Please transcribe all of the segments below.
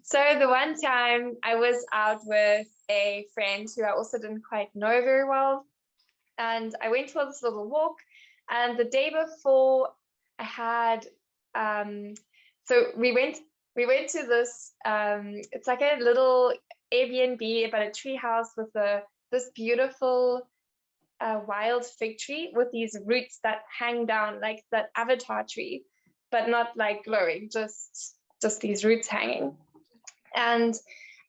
So the one time I was out with a friend who I also didn't quite know very well, and I went for this little walk. And the day before, I had so we went to this it's like a little Airbnb, but a tree house with this beautiful wild fig tree with these roots that hang down like that avatar tree, but not like glowing, just these roots hanging. And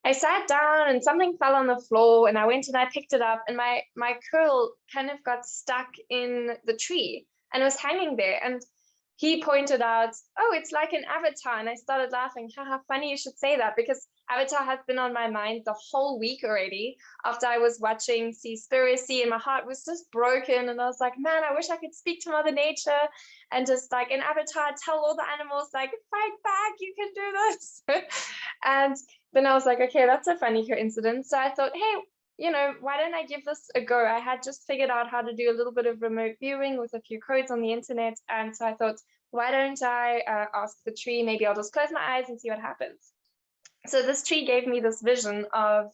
I sat down and something fell on the floor, and I went and I picked it up, and my curl kind of got stuck in the tree and was hanging there. And he pointed out, oh, it's like an avatar. And I started laughing. Haha, funny you should say that, because Avatar has been on my mind the whole week already after I was watching Seaspiracy, and my heart was just broken. And I was like, man, I wish I could speak to Mother Nature and just like in Avatar, tell all the animals, like, fight back, you can do this. And then I was like, okay, that's a funny coincidence. So I thought, hey, why don't I give this a go? I had just figured out how to do a little bit of remote viewing with a few codes on the internet. And so I thought, why don't I ask the tree? Maybe I'll just close my eyes and see what happens. So this tree gave me this vision of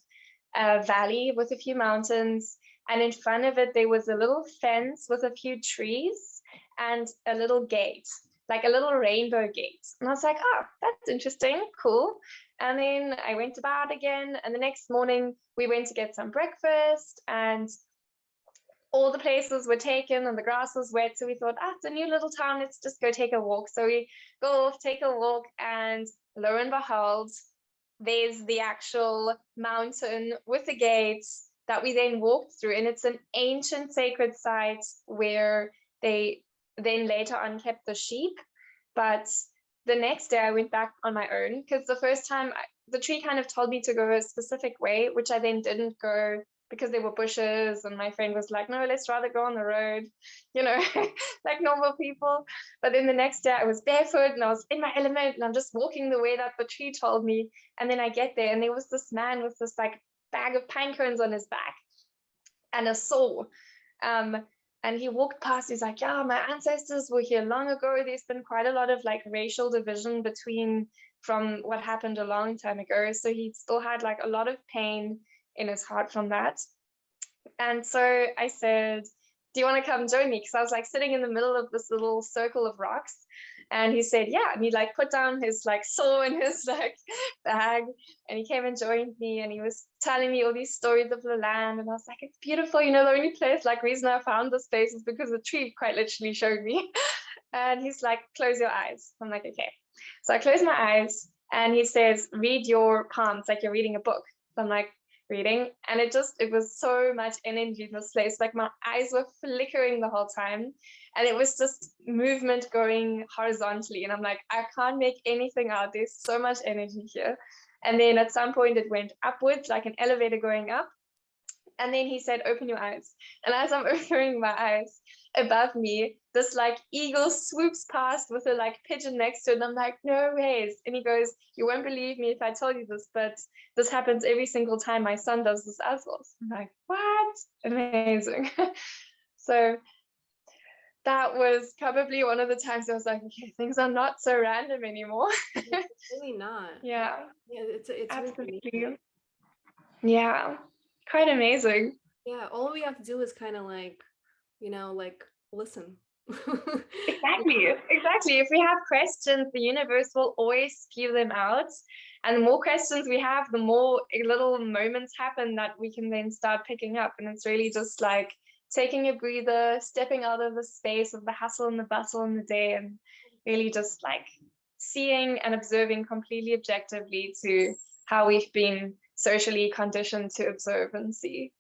a valley with a few mountains. And in front of it, there was a little fence with a few trees and a little gate, like a little rainbow gate. And I was like, oh, that's interesting, cool. And then I went about again, and the next morning we went to get some breakfast, and all the places were taken and the grass was wet. So we thought, it's a new little town, let's just go take a walk. So we go off, take a walk, and lo and behold, there's the actual mountain with the gates that we then walked through. And it's an ancient sacred site where they then later on kept the sheep. But the next day I went back on my own, because the first time the tree kind of told me to go a specific way, which I then didn't go because there were bushes, and my friend was like, no, let's rather go on the road, like normal people. But then the next day I was barefoot and I was in my element, and I'm just walking the way that the tree told me. And then I get there, and there was this man with this like bag of pine cones on his back and a saw. And he walked past, he's like, yeah, my ancestors were here long ago. There's been quite a lot of like racial division from what happened a long time ago. So he still had like a lot of pain in his heart from that. And so I said, do you want to come join me? Because I was like sitting in the middle of this little circle of rocks. And he said, yeah. And he like put down his like saw in his like bag, and he came and joined me, and he was telling me all these stories of the land. And I was like, it's beautiful. The only place, like reason I found this place is because the tree quite literally showed me. And he's like, close your eyes. I'm like, okay. So I close my eyes, and he says, read your palms like you're reading a book. So I'm like, reading, and it was so much energy in this place. Like my eyes were flickering the whole time, and it was just movement going horizontally, and I'm like, I can't make anything out. There's so much energy here. And then at some point it went upwards, like an elevator going up. And then he said, open your eyes. And as I'm opening my eyes, above me, this like eagle swoops past with a like pigeon next to it. And I'm like, no ways. And he goes, you won't believe me if I told you this, but this happens every single time my son does this as well. So I'm like, what? Amazing. So that was probably one of the times I was like, okay, things are not so random anymore. It's really not. Yeah. Yeah, it's Absolutely. really, yeah, quite amazing. yeah, all we have to do is kind of like, like listen. Exactly. If we have questions, the universe will always spew them out. And the more questions we have, the more little moments happen that we can then start picking up. And it's really just like taking a breather, stepping out of the space of the hustle and the bustle in the day, and really just like seeing and observing completely objectively to how we've been socially conditioned to observe and see,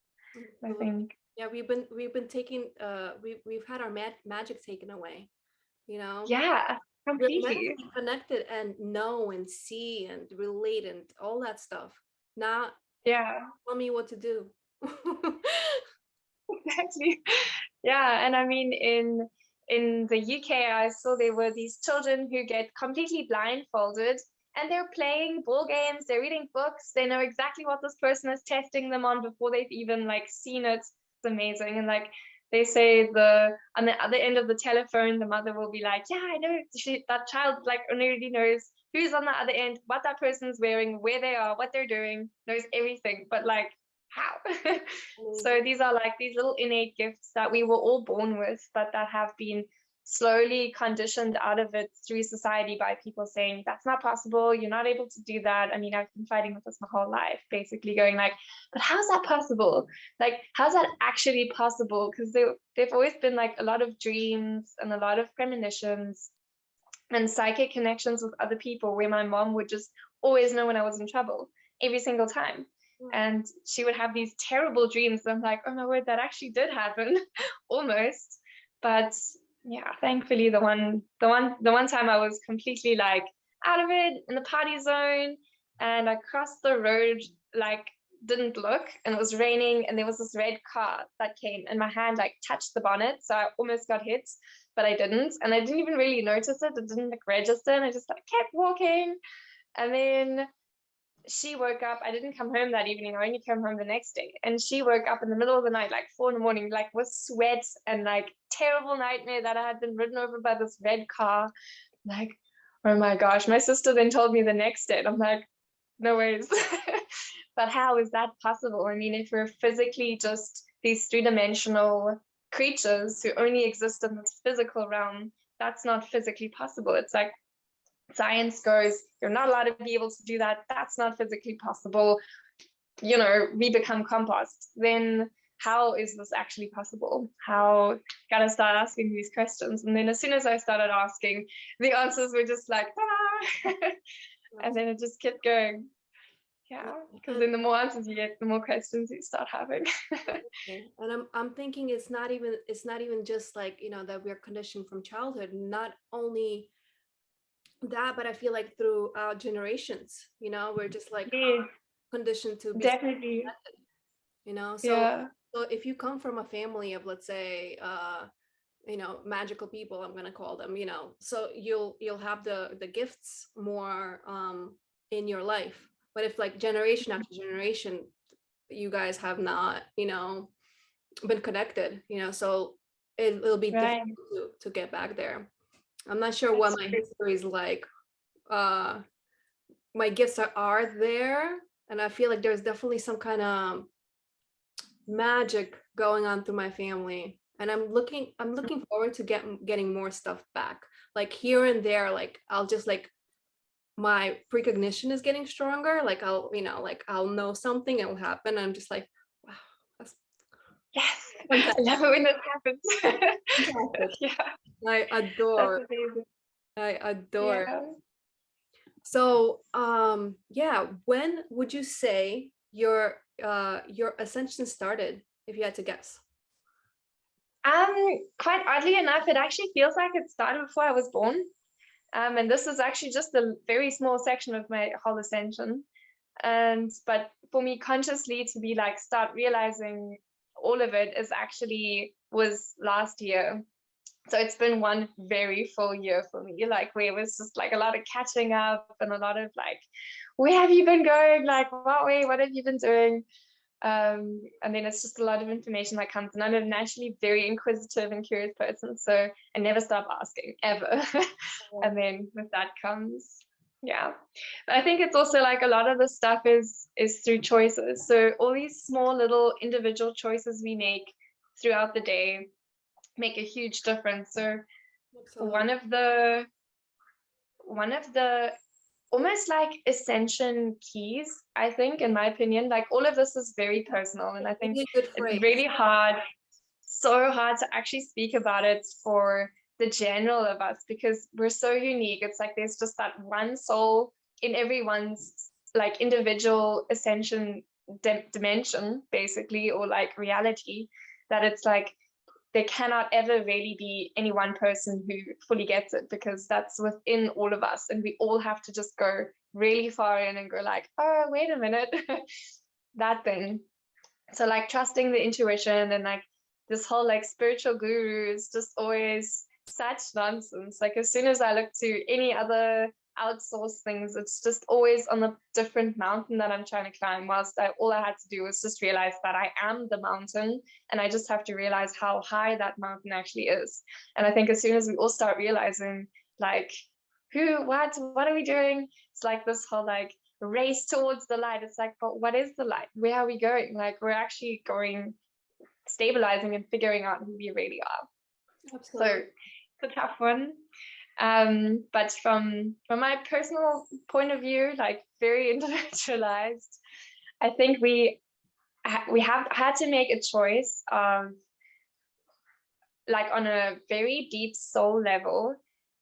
I think. Yeah, we've been taking we've had our magic taken away, Yeah, we're meant to completely. be connected and know and see and relate and all that stuff. Not Yeah, tell me what to do. exactly. Yeah, and I mean in the UK, I saw there were these children who get completely blindfolded, and they're playing ball games, they're reading books, they know exactly what this person is testing them on before they've even like seen it. It's amazing. And like they say on the other end of the telephone, the mother will be like, yeah, I know that child like already knows who's on the other end, what that person's wearing, where they are, what they're doing, knows everything. But like, how? So these are like these little innate gifts that we were all born with, but that have been slowly conditioned out of it through society by people saying that's not possible, you're not able to do that. I mean, I've been fighting with this my whole life, basically going like, but how's that possible? Like, how's that actually possible? Because they've always been like a lot of dreams and a lot of premonitions and psychic connections with other people, where my mom would just always know when I was in trouble every single time. And she would have these terrible dreams. I'm like, oh my word, that actually did happen almost. But yeah, thankfully the one time I was completely like out of it in the party zone, and I crossed the road, like didn't look, and it was raining, and there was this red car that came, and my hand like touched the bonnet, so I almost got hit, but I didn't, and I didn't even really notice it. It didn't like register, and I just like kept walking. And then she woke up. I didn't come home that evening. I only came home the next day. And she woke up in the middle of the night, like 4 a.m, like with sweat and like terrible nightmare that I had been ridden over by this red car. Like, oh my gosh. My sister then told me the next day. And I'm like, no ways. But how is that possible? I mean, if we're physically just these 3-dimensional creatures who only exist in this physical realm, that's not physically possible. It's like, science goes, you're not allowed to be able to do that. That's not physically possible. You know, we become compost. Then how is this actually possible? How? Gotta start asking these questions. And then as soon as I started asking, the answers were just like, ah! And then it just kept going. Yeah, because then the more answers you get, the more questions you start having. Okay. And I'm thinking it's not even just like, that we're conditioned from childhood. Not only that, but I feel like through our generations, we're just like conditioned to be Definitely, so yeah. so if you come from a family of, let's say, magical people, I'm gonna call them, so you'll have the gifts more in your life. But if like generation after generation you guys have not been connected, so it'll be Right. difficult to get back there. I'm not sure what my history is like. My gifts are there, and I feel like there's definitely some kind of magic going on through my family, and I'm looking forward to getting more stuff back. Like here and there, like I'll just like my precognition is getting stronger. Like I'll know something, it will happen, and I'm just like, wow, that's Yes. I love it when that happens. Yeah. I adore. I adore. Yeah. So, when would you say your ascension started, if you had to guess? Quite oddly enough, it actually feels like it started before I was born. And this is actually just a very small section of my whole ascension. But for me consciously to be like, start realizing all of it was last year. So it's been one very full year for me, like where it was just like a lot of catching up and a lot of like, where have you been going? Like, what have you been doing? And then it's just a lot of information that comes, and I'm a naturally very inquisitive and curious person, so I never stop asking ever. And then with that comes, yeah. But I think it's also like a lot of the stuff is through choices. So all these small little individual choices we make throughout the day make a huge difference. So one of the almost like ascension keys, I think, in my opinion, like all of this is very personal, and I think it's really so hard to actually speak about it for the general of us, because we're so unique. It's like there's just that one soul in everyone's like individual ascension dimension, basically, or like reality, that it's like there cannot ever really be any one person who fully gets it, because that's within all of us, and we all have to just go really far in and go like, oh, wait a minute, that thing. So like trusting the intuition, and like this whole like spiritual guru is just always such nonsense. Like as soon as I look to any other outsource things, it's just always on a different mountain that I'm trying to climb, whilst all I had to do was just realize that I am the mountain, and I just have to realize how high that mountain actually is. And I think as soon as we all start realizing like what are we doing? It's like this whole like race towards the light. It's like, but what is the light? Where are we going? Like, we're actually going, stabilizing and figuring out who we really are. Absolutely. So it's a tough one. But from my personal point of view, like very individualized, I think we have had to make a choice of, like, on a very deep soul level.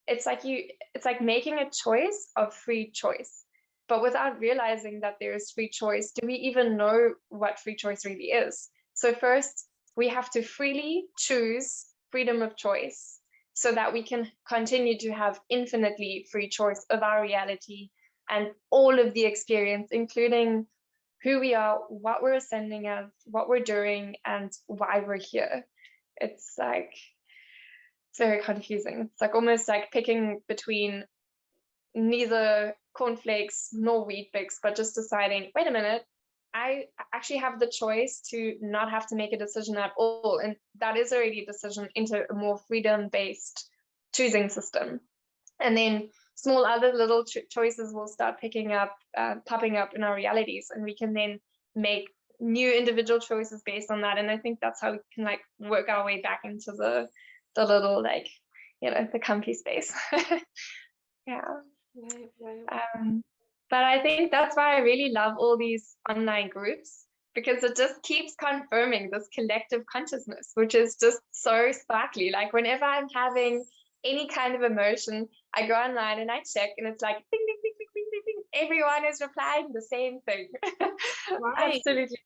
It's like making a choice of free choice, but without realizing that there is free choice, do we even know what free choice really is? So first, we have to freely choose freedom of choice so that we can continue to have infinitely free choice of our reality and all of the experience, including who we are, what we're ascending as, what we're doing, and why we're here. It's like, it's very confusing. It's like almost like picking between neither cornflakes nor wheat bix, but just deciding, wait a minute, I actually have the choice to not have to make a decision at all. And that is already a decision into a more freedom-based choosing system. And then small other little choices will start popping up in our realities, and we can then make new individual choices based on that. And I think that's how we can like work our way back into the little, like, the comfy space. Yeah. Right. But I think that's why I really love all these online groups, because it just keeps confirming this collective consciousness, which is just so sparkly. Like whenever I'm having any kind of emotion, I go online and I check, and it's like ding, ding, ding, ding, ding, ding, ding. Everyone is replying the same thing. Right. Absolutely.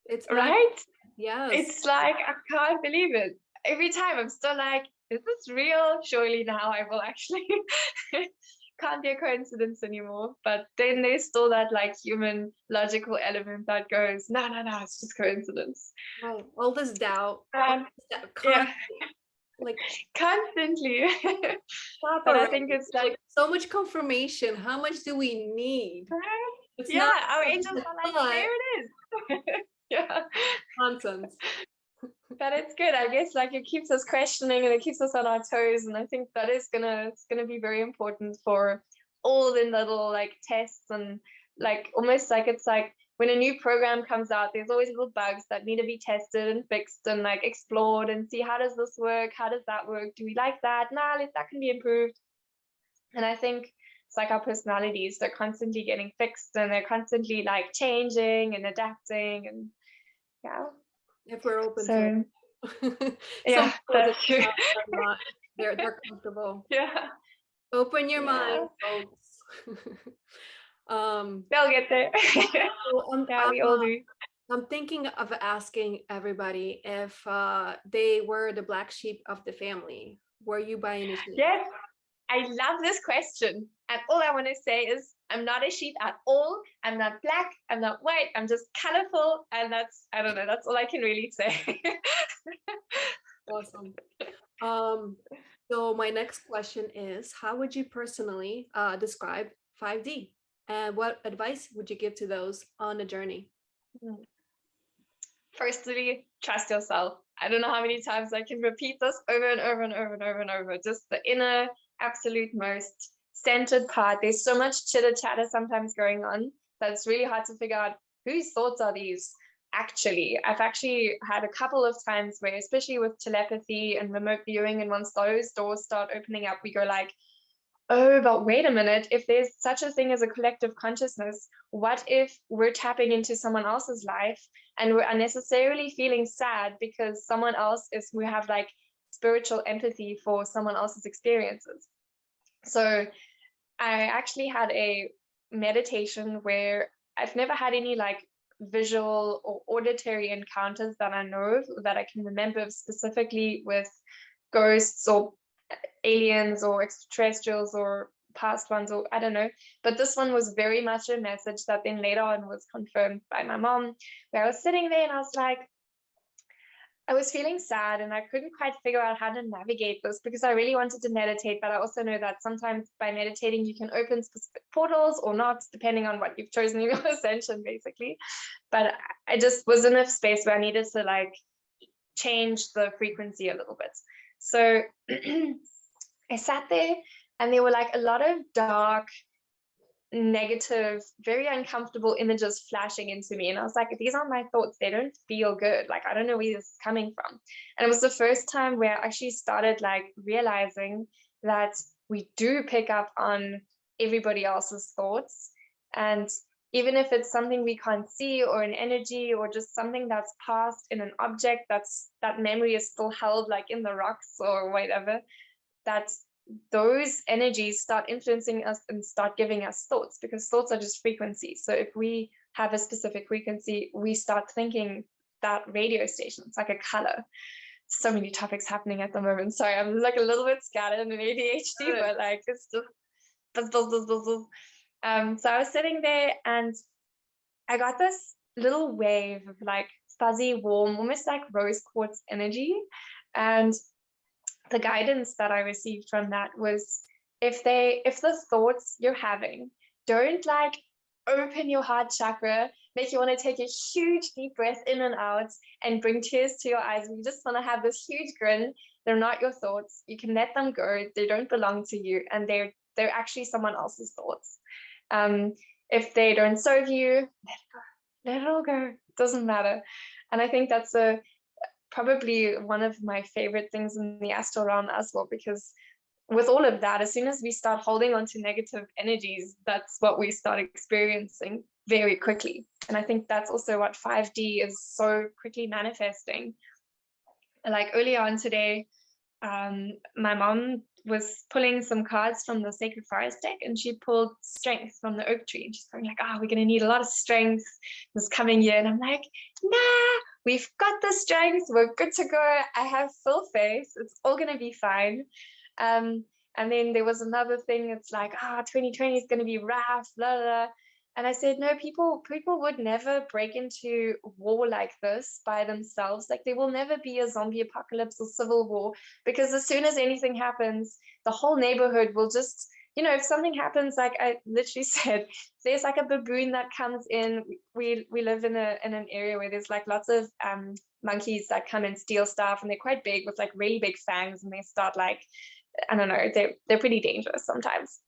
It's Right? yes. It's like, I can't believe it. Every time I'm still like, is this real? Surely now I will actually can't be a coincidence anymore. But then there's still that like human logical element that goes, no, it's just coincidence. Right. All this doubt. Yeah, Like constantly. stop But I already. think it's like, So much confirmation. How much do we need? It's yeah, not our angels are like, there it is. Yeah. nonsense. But it's good, I guess. Like, it keeps us questioning and it keeps us on our toes, and I think that is it's gonna be very important for all the little like tests, and like almost like it's like when a new program comes out, there's always little bugs that need to be tested and fixed and like explored and see, how does this work, how does that work, do we like that, that can be improved. And I think it's like our personalities, they're constantly getting fixed and they're constantly like changing and adapting, and yeah. If we're open to So it. yeah, that's true. They're comfortable. Yeah. Open your Yeah. mind, folks. They'll get there. So Yeah, we all do. I'm thinking of asking everybody if they were the black sheep of the family. Were you by any chance? Yes, I love this question. And all I want to say is, I'm not a sheep at all. I'm not black. I'm not white. I'm just colorful. And I don't know, that's all I can really say. Awesome. So my next question is, how would you personally describe 5D? And what advice would you give to those on the journey? Firstly, trust yourself. I don't know how many times I can repeat this over and over and over and over and over. Just the inner, absolute most centered part. There's so much chitter chatter sometimes going on that's really hard to figure out whose thoughts are these actually. I've actually had a couple of times where, especially with telepathy and remote viewing, and once those doors start opening up, we go like, oh, but wait a minute, if there's such a thing as a collective consciousness, what if we're tapping into someone else's life and we're unnecessarily feeling sad because someone else we have like spiritual empathy for someone else's experiences? So I actually had a meditation where I've never had any like visual or auditory encounters that I know of, that I can remember specifically with ghosts or aliens or extraterrestrials or past ones, or I don't know. But this one was very much a message that then later on was confirmed by my mom, where I was sitting there and I was like, I was feeling sad and I couldn't quite figure out how to navigate this, because I really wanted to meditate, but I also know that sometimes by meditating you can open specific portals or not, depending on what you've chosen in your ascension, basically. But I just was in a space where I needed to like change the frequency a little bit. So I sat there And there were like a lot of dark, negative, very uncomfortable images flashing into me. And I was like, these aren't my thoughts. They don't feel good. Like, I don't know where this is coming from. And it was the first time where I actually started like realizing that we do pick up on everybody else's thoughts. And even if it's something we can't see, or an energy, or just something that's passed in an object, that memory is still held like in the rocks or whatever, that's those energies start influencing us and start giving us thoughts, because thoughts are just frequencies. So if we have a specific frequency, we start thinking that radio station. It's like a color. So many topics happening at the moment. Sorry, I'm like a little bit scattered and ADHD, but like it's just so I was sitting there and I got this little wave of like fuzzy, warm, almost like rose quartz energy. And the guidance that I received from that was, if the thoughts you're having don't like open your heart chakra, make you want to take a huge deep breath in and out and bring tears to your eyes, and you just want to have this huge grin, they're not your thoughts. You can let them go. They don't belong to you, and they're actually someone else's thoughts. If they don't serve you, let it all go. It doesn't matter. And I think that's probably one of my favorite things in the astral realm as well, because with all of that, as soon as we start holding on to negative energies, that's what we start experiencing very quickly. And I think that's also what 5D is so quickly manifesting. Like earlier on today, my mom was pulling some cards from the Sacred Forest deck, and she pulled strength from the oak tree. And she's going like, we're going to need a lot of strength this coming year. And I'm like, nah, we've got the strength. We're good to go. I have full faith. It's all going to be fine. And then there was another thing. It's like, 2020 is going to be rough, blah, blah. And I said, no, people would never break into war like this by themselves. Like, there will never be a zombie apocalypse or civil war, because as soon as anything happens, the whole neighborhood will just, if something happens, like I literally said, there's like a baboon that comes in. We live in an area where there's like lots of monkeys that come and steal stuff, and they're quite big with like really big fangs, and they start like, I don't know, they're pretty dangerous sometimes.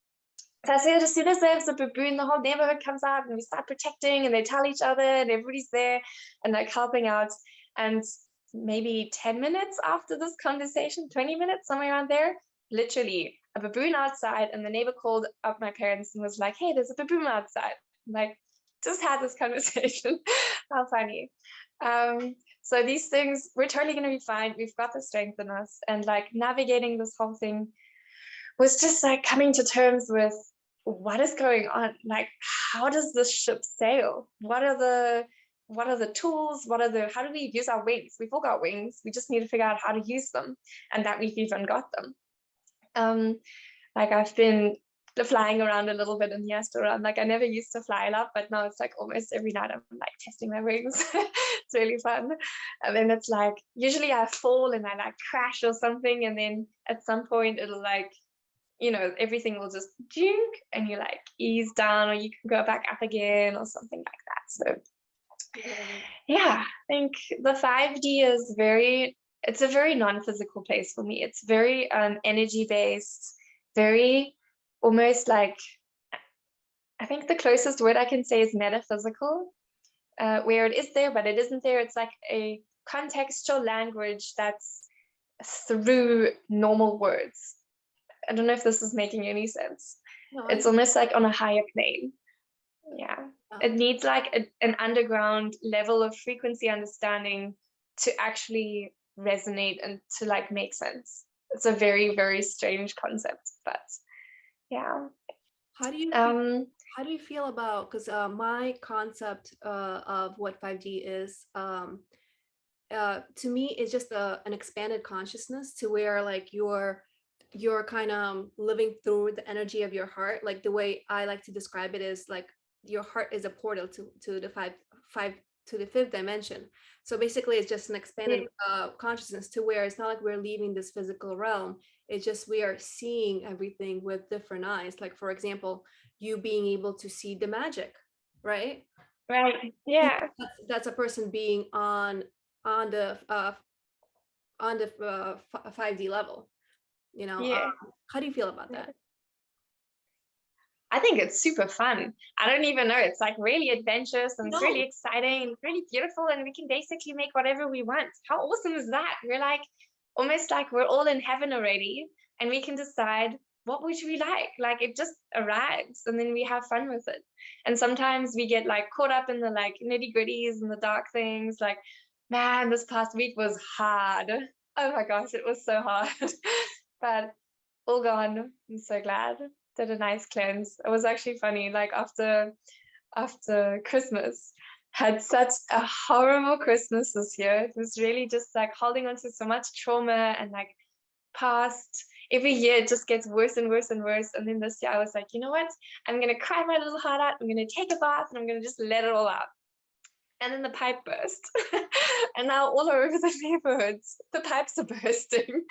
So I said, as soon as there's a baboon, the whole neighborhood comes out and we start protecting, and they tell each other, and everybody's there and like helping out. And maybe 10 minutes after this conversation, 20 minutes, somewhere around there, literally a baboon outside, and the neighbor called up my parents and was like, hey, there's a baboon outside. I'm like, just had this conversation. How funny. So these things, we're totally going to be fine. We've got the strength in us. And like navigating this whole thing was just like coming to terms with what is going on. Like, how does this ship sail? What are the tools? How do we use our wings? We've all got wings. We just need to figure out how to use them, and that we've even got them. Like I've been flying around a little bit in the astral realm. Like I never used to fly a lot, but now it's like almost every night I'm like testing my wings. It's really fun. And then it's like, usually I fall and I like crash or something, and then at some point it'll like, everything will just jink, and you like ease down, or you can go back up again or something like that. So yeah, I think the 5D is it's a very non-physical place for me. It's very energy based, very almost like, I think the closest word I can say is metaphysical, where it is there but it isn't there. It's like a contextual language that's through normal words. I don't know if this is making any sense. No, it's almost like on a higher plane. Yeah. It needs like an underground level of frequency understanding to actually resonate and to like make sense. It's a very, very strange concept, but yeah. How do you feel about, because my concept of what 5D is, to me, is just an expanded consciousness, to where like you're kind of living through the energy of your heart. Like the way I like to describe it is like your heart is a portal to the fifth dimension. So basically it's just an expanded consciousness, to where it's not like we're leaving this physical realm. It's just we are seeing everything with different eyes. Like for example, you being able to see the magic, right? Right. Yeah. That's a person being on the 5D level. Yeah. How do you feel about that? I think it's super fun. I don't even know. It's like really adventurous and it's No. really exciting and really beautiful. And we can basically make whatever we want. How awesome is that? We're like almost like we're all in heaven already. And we can decide what would we like. Like it just arrives and then we have fun with it. And sometimes we get like caught up in the like nitty gritties and the dark things. Like, man, this past week was hard. Oh my gosh, it was so hard. But all gone. I'm so glad. Did a nice cleanse. It was actually funny. Like after Christmas, had such a horrible Christmas this year. It was really just like holding on to so much trauma and like past. Every year it just gets worse and worse and worse. And then this year I was like, you know what? I'm gonna cry my little heart out. I'm gonna take a bath and I'm gonna just let it all out. And then the pipe burst. And now all over the neighborhoods, the pipes are bursting.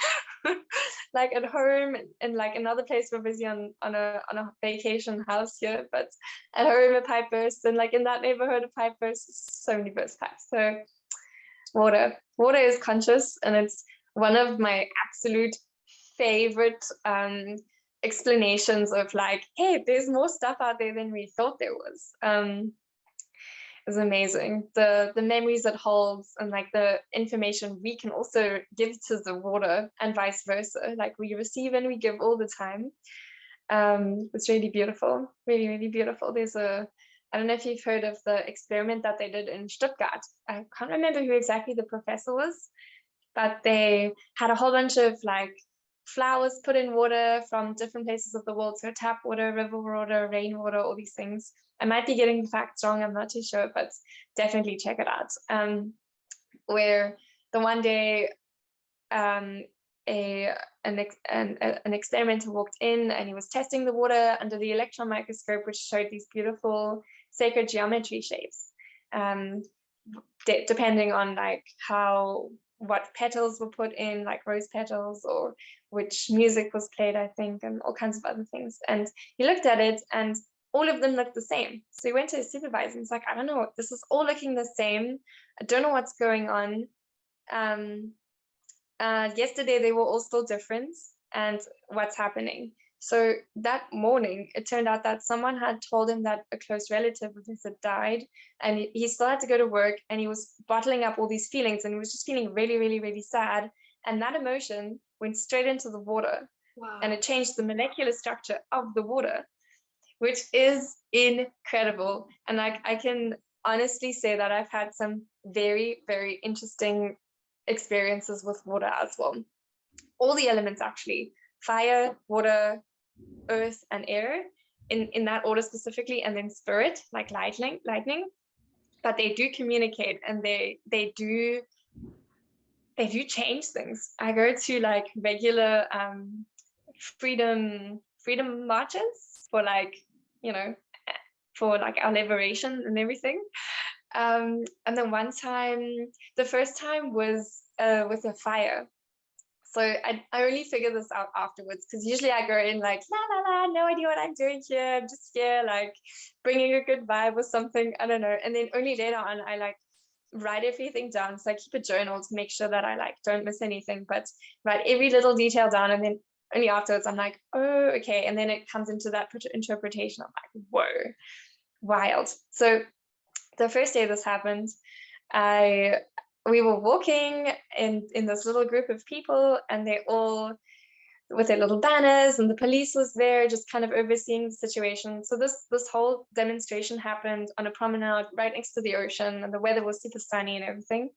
Like at home and like another place we're busy on a vacation house here, but at home a pipe burst, and like in that neighborhood a pipe burst, so many burst pipes. So water is conscious, and it's one of my absolute favorite explanations of like, hey, there's more stuff out there than we thought there was. Is amazing. The memories it holds and like the information we can also give to the water and vice versa. Like we receive and we give all the time. It's really beautiful, really, really beautiful. I don't know if you've heard of the experiment that they did in Stuttgart. I can't remember who exactly the professor was, but they had a whole bunch of like flowers put in water from different places of the world. So tap water, river water, rainwater, all these things. I might be getting the facts wrong, I'm not too sure, but definitely check it out. Where the one day an experimenter walked in and he was testing the water under the electron microscope, which showed these beautiful sacred geometry shapes, depending on like what petals were put in, like rose petals, or which music was played, I think, and all kinds of other things. And he looked at it and all of them looked the same. So he went to his supervisor and he's like, I don't know, this is all looking the same. I don't know what's going on. Yesterday they were all still different, and what's happening? So that morning, it turned out that someone had told him that a close relative of his had died, and he still had to go to work, and he was bottling up all these feelings, and he was just feeling really, really, really sad. And that emotion went straight into the water. Wow. And it changed the molecular structure of the water, which is incredible. And like I can honestly say that I've had some very, very interesting experiences with water as well. All the elements actually, fire, water, earth, and air, in that order specifically, and then spirit, like lightning. But they do communicate, and they do change things. I go to like regular freedom marches for like, you know, for like our liberation and everything. And then one time, the first time was with a fire. So I only figured this out afterwards, because usually I go in like, la, la, la, no idea what I'm doing here. I'm just here, like bringing a good vibe or something. I don't know. And then only later on, I like write everything down. So I keep a journal to make sure that I like don't miss anything, but write every little detail down. And then only afterwards, I'm like, oh, okay. And then it comes into that interpretation. I'm like, whoa, wild. So the first day this happened, we were walking in this little group of people, and they all with their little banners, and the police was there just kind of overseeing the situation. So this whole demonstration happened on a promenade right next to the ocean, and the weather was super sunny and everything.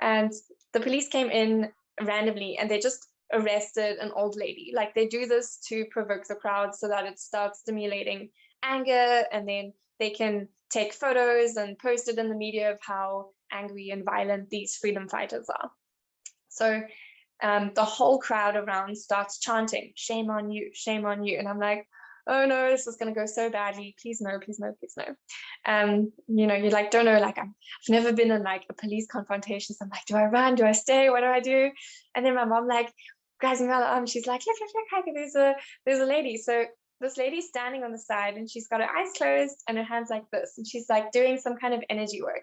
And the police came in randomly, and they just arrested an old lady. Like they do this to provoke the crowd so that it starts stimulating anger, and then they can take photos and post it in the media of how angry and violent these freedom fighters are. So the whole crowd around starts chanting, shame on you, shame on you. And I'm like, oh no, this is going to go so badly. Please no, please no, please no. You know, you like, don't know, like I've never been in like a police confrontation. So I'm like, do I run? Do I stay? What do I do? And then my mom like grabs me by the arm. She's like, look, there's a lady. So this lady's standing on the side, and she's got her eyes closed and her hands like this. And she's like doing some kind of energy work.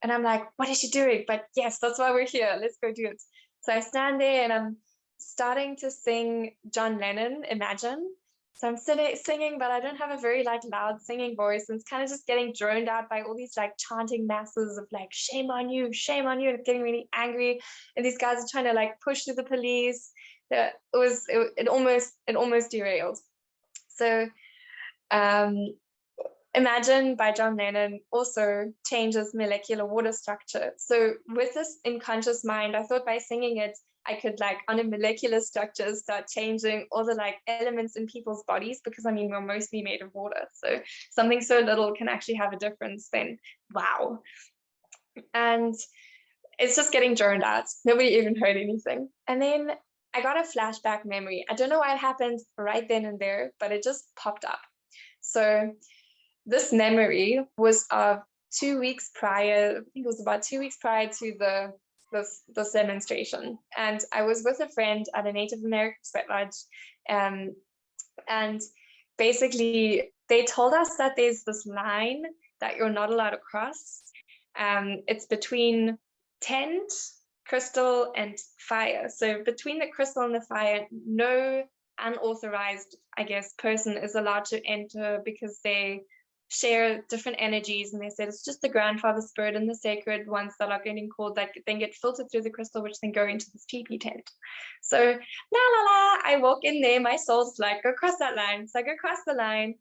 And I'm like, what is she doing? But yes, that's why we're here. Let's go do it. So I stand there and I'm starting to sing John Lennon, Imagine. So I'm singing, but I don't have a very like loud singing voice, and it's kind of just getting droned out by all these like chanting masses of like shame on you, and it's getting really angry. And these guys are trying to like push through the police. It almost derailed. So Imagine by John Lennon also changes molecular water structure. So with this in conscious mind, I thought by singing it, I could like on a molecular structure start changing all the like elements in people's bodies, because I mean, we're mostly made of water. So something so little can actually have a difference then. Wow. And it's just getting droned out. Nobody even heard anything. And then I got a flashback memory. I don't know why it happened right then and there, but it just popped up. So this memory was of 2 weeks prior. I think it was about 2 weeks prior to this demonstration, and I was with a friend at a Native American sweat lodge, and basically they told us that there's this line that you're not allowed to cross. It's between tent, crystal, and fire. So between the crystal and the fire, no unauthorized, I guess, person is allowed to enter, because they share different energies, and they said it's just the grandfather spirit and the sacred ones that are getting called, that then get filtered through the crystal, which then go into this teepee tent. So la la la, I walk in there, my soul's like, go cross that line. So I go cross the line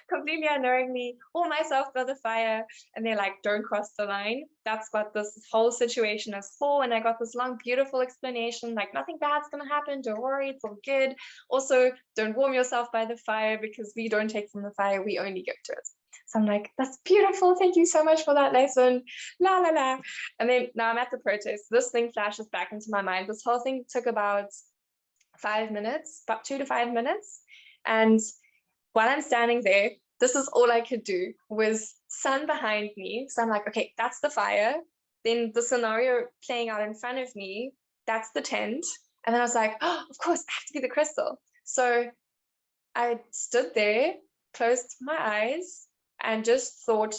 completely unknowingly, haul myself by the fire, and they're like, don't cross the line. That's what this whole situation is for. And I got this long beautiful explanation, like nothing bad's gonna happen, don't worry, it's all good. Also, don't warm yourself by the fire, because we don't take from the fire, we only give to it. So I'm like, that's beautiful, thank you so much for that lesson, la la la. And then now I'm at the protest, this thing flashes back into my mind. This whole thing took about 5 minutes, about 2 to 5 minutes. And while I'm standing there, this is all I could do, was sun behind me. So I'm like, okay, that's the fire. Then the scenario playing out in front of me, that's the tent. And then I was like, oh, of course, I have to be the crystal. So I stood there, closed my eyes, and just thought,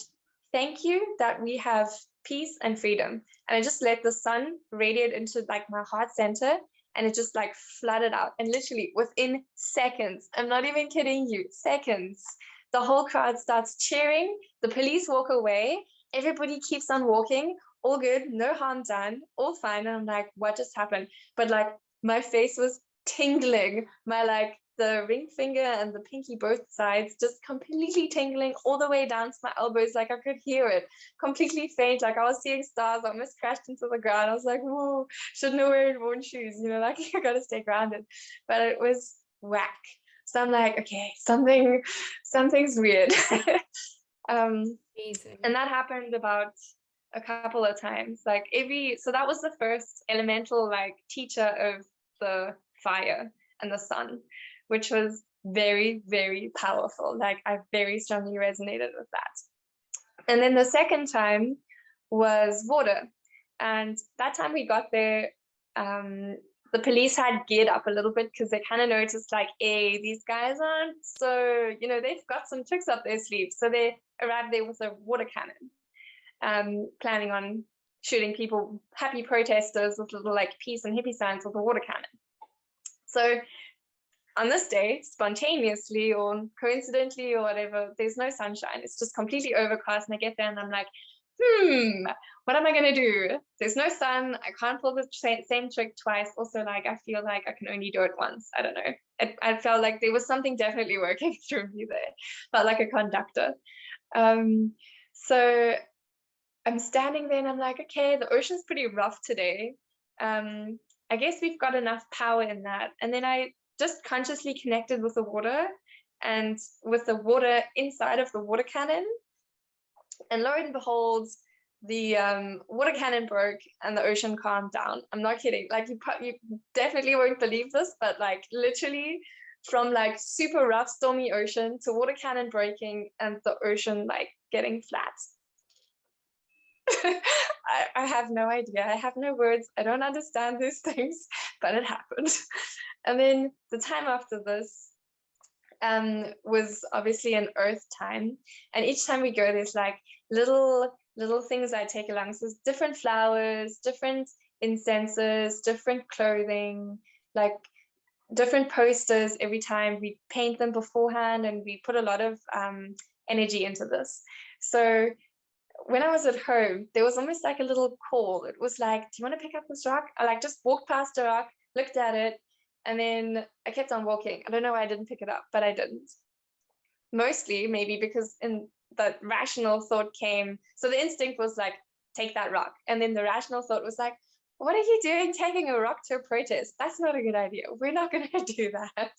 thank you that we have peace and freedom. And I just let the sun radiate into like my heart center, and it just like flooded out. And literally within seconds, I'm not even kidding you, seconds, the whole crowd starts cheering, the police walk away, everybody keeps on walking, all good, no harm done, all fine. And I'm like, what just happened? But like my face was tingling, my like the ring finger and the pinky both sides just completely tingling all the way down to my elbows, like I could hear it, completely faint, like I was seeing stars. I almost crashed into the ground. I was like, whoa, shouldn't have worn shoes, you know, like you gotta stay grounded. But it was whack. So I'm like, okay, something's weird. Amazing. And that happened about a couple of times, like so that was the first elemental like teacher of the fire and the sun, which was very, very powerful. Like I very strongly resonated with that. And then the second time was water. And that time we got there, the police had geared up a little bit, because they kind of noticed like, hey, these guys aren't so, you know, they've got some tricks up their sleeves. So they arrived there with a water cannon, planning on shooting people, happy protesters with little like peace and hippie signs with a water cannon. So on this day, spontaneously or coincidentally or whatever, there's no sunshine. It's just completely overcast. And I get there and I'm like, what am I going to do? There's no sun. I can't pull the same trick twice. Also, like, I feel like I can only do it once. I don't know. I felt like there was something definitely working through me there. Felt like a conductor. So I'm standing there and I'm like, okay, the ocean's pretty rough today. I guess we've got enough power in that. And then I just consciously connected with the water and with the water inside of the water cannon. And lo and behold, the water cannon broke and the ocean calmed down. I'm not kidding. Like you definitely won't believe this, but like literally from like super rough, stormy ocean to water cannon breaking and the ocean like getting flat. I have no idea. I have no words. I don't understand these things, but it happened. And then the time after this was obviously an earth time. And each time we go, there's like little things I take along. So different flowers, different incenses, different clothing, like different posters every time. We paint them beforehand, and we put a lot of energy into this. So when I was at home, there was almost like a little call. It was like, do you want to pick up this rock? I like just walked past a rock, looked at it, and then I kept on walking. I don't know why I didn't pick it up, but I didn't. Mostly maybe because in the rational thought came. So the instinct was like, take that rock. And then the rational thought was like, what are you doing taking a rock to a protest? That's not a good idea. We're not going to do that.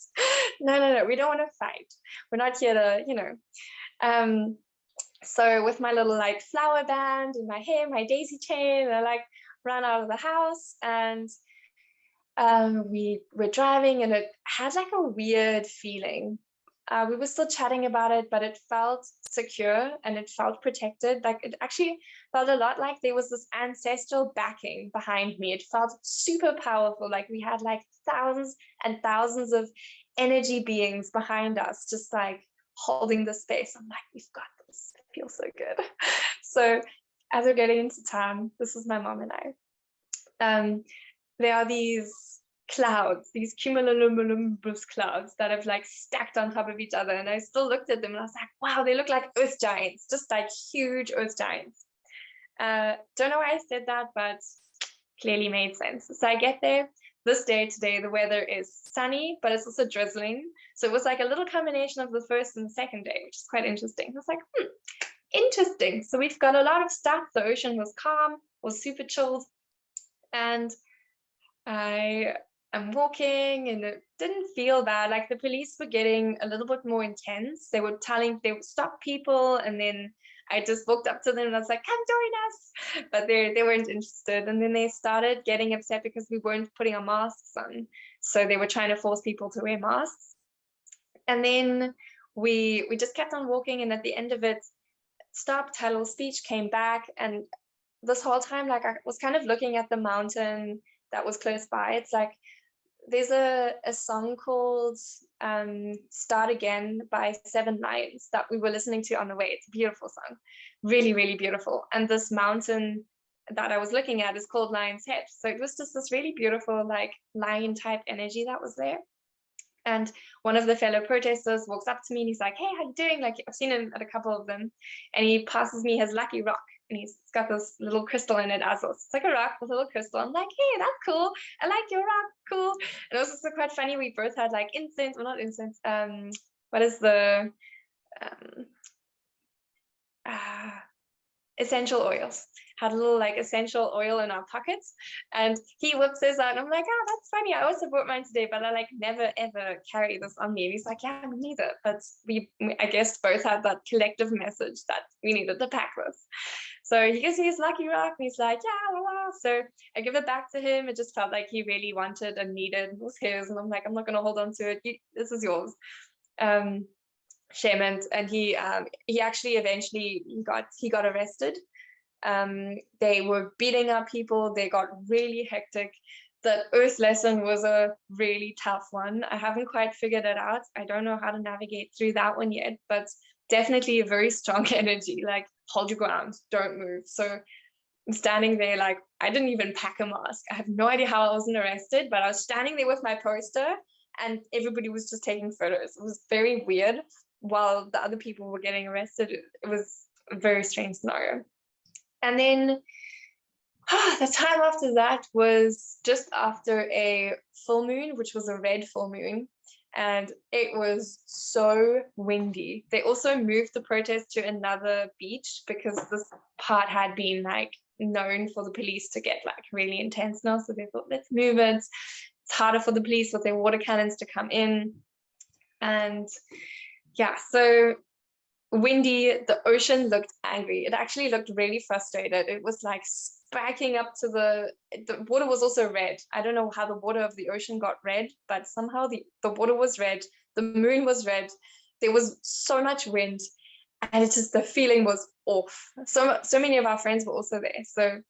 No. We don't want to fight. We're not here to, so with my little like flower band in my hair, my daisy chain, I like ran out of the house, and we were driving, and it had like a weird feeling. We were still chatting about it, but it felt secure and it felt protected. Like it actually felt a lot like there was this ancestral backing behind me. It felt super powerful. Like we had like thousands and thousands of energy beings behind us, just like holding the space. I'm like, we've got this. It feels so good. So as we're getting into town, this is my mom and I. There are these clouds, these cumulonimbus clouds that have like stacked on top of each other. And I still looked at them and I was like, wow, they look like earth giants, just like huge earth giants. Don't know why I said that, but clearly made sense. So I get there. This day today, the weather is sunny, but it's also drizzling. So it was like a little combination of the first and second day, which is quite interesting. I was like, interesting. So we've got a lot of stuff. The ocean was calm, was super chilled. And I'm walking, and it didn't feel bad. Like the police were getting a little bit more intense. They would stop people, and then I just walked up to them and I was like, come join us. But they weren't interested. And then they started getting upset because we weren't putting our masks on. So they were trying to force people to wear masks. And then we just kept on walking, and at the end of it, title speech came back. And this whole time, like I was kind of looking at the mountain that was close by. It's like there's a song called Start Again by 7 Lions that we were listening to on the way. It's a beautiful song, really, really beautiful. And this mountain that I was looking at is called Lion's Head. So it was just this really beautiful, like lion type energy that was there. And one of the fellow protesters walks up to me and he's like, hey, how you doing? Like, I've seen him at a couple of them. And he passes me his lucky rock. And he's got this little crystal in it as well. So it's like a rock with a little crystal. I'm like, hey, that's cool. I like your rock. Cool. And it was also quite funny. We both had like incense, well, not incense. What is the essential oils? Had a little like essential oil in our pockets, and he whips his out, and I'm like, oh, that's funny. I also brought mine today, but I like never ever carry this on me. And he's like, yeah, me neither. But we I guess both had that collective message that we needed to pack this. So he gives me his lucky rock, and he's like, yeah, la, la. So I give it back to him. It just felt like he really wanted and needed. It was his, and I'm like, I'm not gonna hold on to it. This is yours. Shame. And he actually eventually he got arrested. They were beating up people. They got really hectic. The earth lesson was a really tough one. I haven't quite figured it out. I don't know how to navigate through that one yet, but definitely a very strong energy, like hold your ground, don't move. So I'm standing there, like I didn't even pack a mask. I have no idea how I wasn't arrested, but I was standing there with my poster and everybody was just taking photos. It was very weird while the other people were getting arrested. It was a very strange scenario. And then the time after that was just after a full moon, which was a red full moon. And it was so windy. They also moved the protest to another beach because this part had been like known for the police to get like really intense now. So they thought, let's move it. It's harder for the police with their water cannons to come in. And yeah, so windy, the ocean looked angry. It actually looked really frustrated. It was like spiking up to the water was also red. I don't know how the water of the ocean got red, but somehow the water was red, the moon was red, there was so much wind, and it just, the feeling was off. So many of our friends were also there. So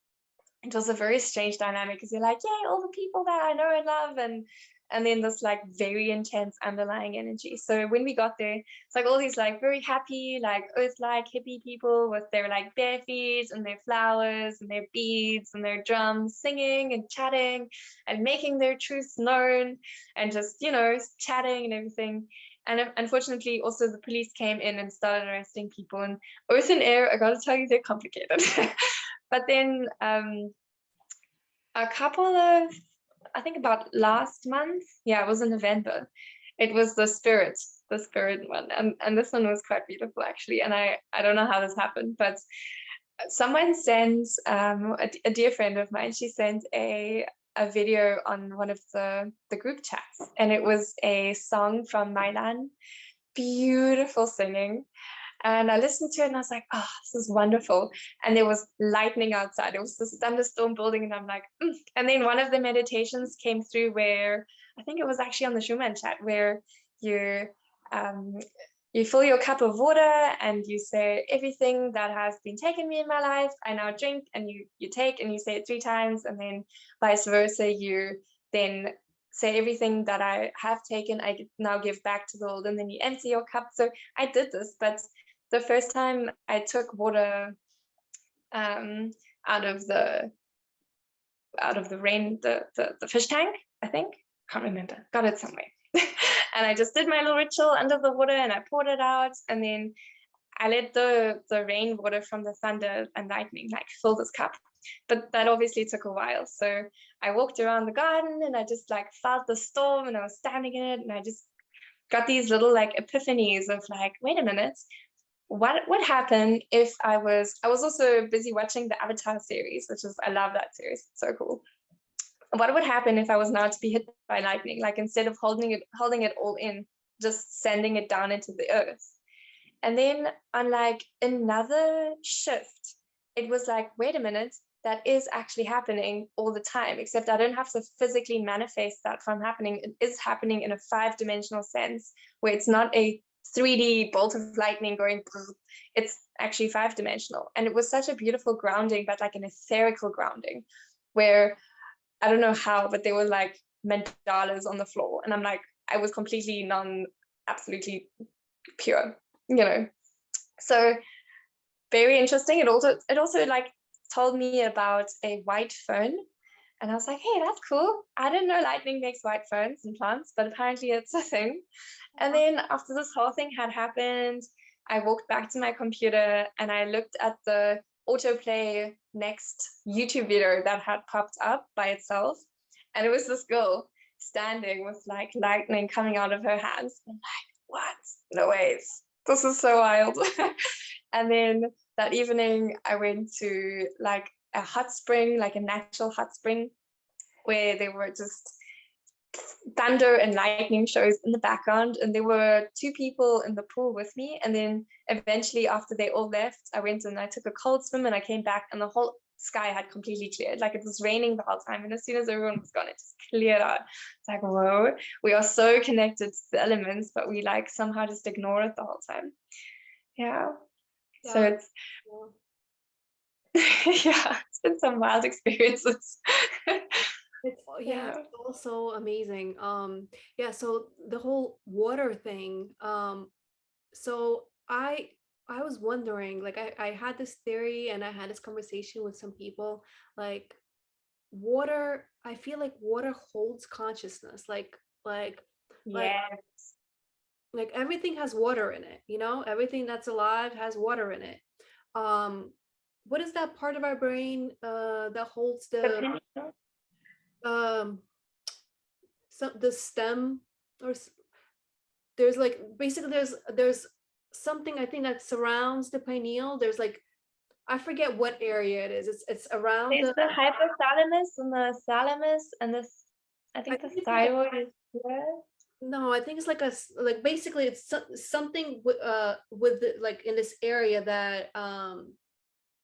it was a very strange dynamic because you're like, yay, all the people that I know and love, and and then this like very intense underlying energy. So when we got there, it's like all these like very happy, like earth-like hippie people with their like bare feet and their flowers and their beads and their drums, singing and chatting and making their truths known and just, you know, chatting and everything. And unfortunately, also the police came in and started arresting people. And earth and air, I gotta tell you, they're complicated. But then a couple of, I think about last month, yeah, it was in November. It was the spirit one, and this one was quite beautiful actually. And I don't know how this happened, but someone sent a dear friend of mine. She sent a video on one of the group chats, and it was a song from Mylan, beautiful singing. And I listened to it and I was like, oh, this is wonderful. And there was lightning outside. It was this thunderstorm building. And I'm like, And then one of the meditations came through where, I think it was actually on the Schumann chat, where you fill your cup of water and you say, everything that has been taken me in my life, I now drink, and you take and you say it 3 times, and then vice versa, you then say, everything that I have taken, I now give back to the world, and then you empty your cup. So I did this, but the first time I took water out of the rain, the fish tank, I think, can't remember, got it somewhere. And I just did my little ritual under the water and I poured it out, and then I let the rainwater from the thunder and lightning like fill this cup. But that obviously took a while. So I walked around the garden and I just like felt the storm, and I was standing in it, and I just got these little like epiphanies of like, wait a minute, what would happen if I was also busy watching the Avatar series, which is, I love that series, it's so cool. What would happen if I was now to be hit by lightning? Like, instead of holding it all in, just sending it down into the earth. And then on like another shift, it was like, wait a minute, that is actually happening all the time, except I don't have to physically manifest that from happening. It is happening in a 5-dimensional sense, where it's not a 3D bolt of lightning going, it's actually 5-dimensional. And it was such a beautiful grounding, but like an etherical grounding, where I don't know how, but there were like mandalas on the floor, and I'm like, I was completely absolutely pure, you know. So very interesting. It also like told me about a white fern, and I was like, hey, that's cool. I didn't know lightning makes white ferns and plants, but apparently it's a thing. And then after this whole thing had happened, I walked back to my computer and I looked at the autoplay next YouTube video that had popped up by itself. And it was this girl standing with like lightning coming out of her hands. I'm like, what? No ways. This is so wild. And then that evening I went to like a hot spring, like a natural hot spring, where there were just thunder and lightning shows in the background, and there were 2 people in the pool with me. And then eventually, after they all left, I went and I took a cold swim, and I came back and the whole sky had completely cleared. Like, it was raining the whole time, and as soon as everyone was gone, it just cleared out. It's like, whoa, we are so connected to the elements, but we like somehow just ignore it the whole time. Yeah. So it's yeah, it's been some wild experiences. It's also amazing. So the whole water thing, so I was wondering, like, I had this theory and I had this conversation with some people, like, water, I feel like water holds consciousness, like everything has water in it, you know, everything that's alive has water in it. What is that part of our brain that holds the stem, or there's like, basically there's something, I think, that surrounds the pineal. There's like, I forget what area it is. It's around the hypothalamus and the thalamus and this, I think the thyroid is here. No, I think it's like basically it's something with the, like, in this area that